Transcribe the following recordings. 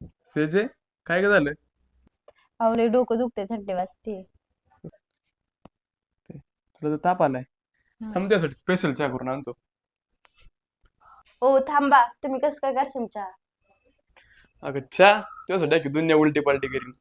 सेजे, काय ग झालं? अहो लय डोकं दुखते थंडी वाजते. तुला तर ताप आलाय. थांब त्यासाठी स्पेशल चहा करून आणतो. हो थांबा, तुम्ही कसं काय करशील चहा? अगं चहा तुझ्यासाठी आहे की दुनिया उलटी पालटी करीन.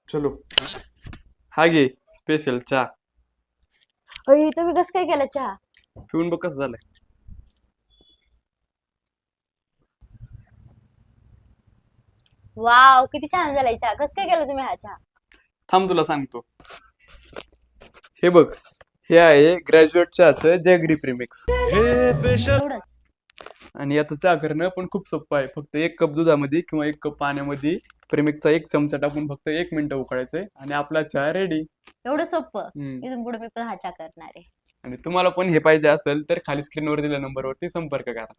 चलो, हा घे स्पेशल चहा. अय तुम्ही कसं काय केलं चहा? पिऊन बघ कसं झालंय. वाव किती छान झालाय चहा. कसं काय केलं तुम्ही हा चहा? थांब तुला सांगतो. हे बघ, हे आहे ग्रॅज्युएट चहाचं जॅगरी प्रीमिक्स. एवढंच? आणि याचं चहा करणं पण खूप सोपं आहे. फक्त 1 कप दुधामध्ये किंवा 1 कप पाण्यामध्ये प्रेमिकचा 1 चमचा टाकून फक्त 1 मिनिट उकळायचंय आणि आपला चहा रेडी. एवढं सोपं? इथून पुढे मी पण हा चहा करणार आहे. आणि तुम्हाला पण हे पाहिजे असेल तर खाली स्क्रीनवर दिलेल्या नंबरवरती संपर्क करा.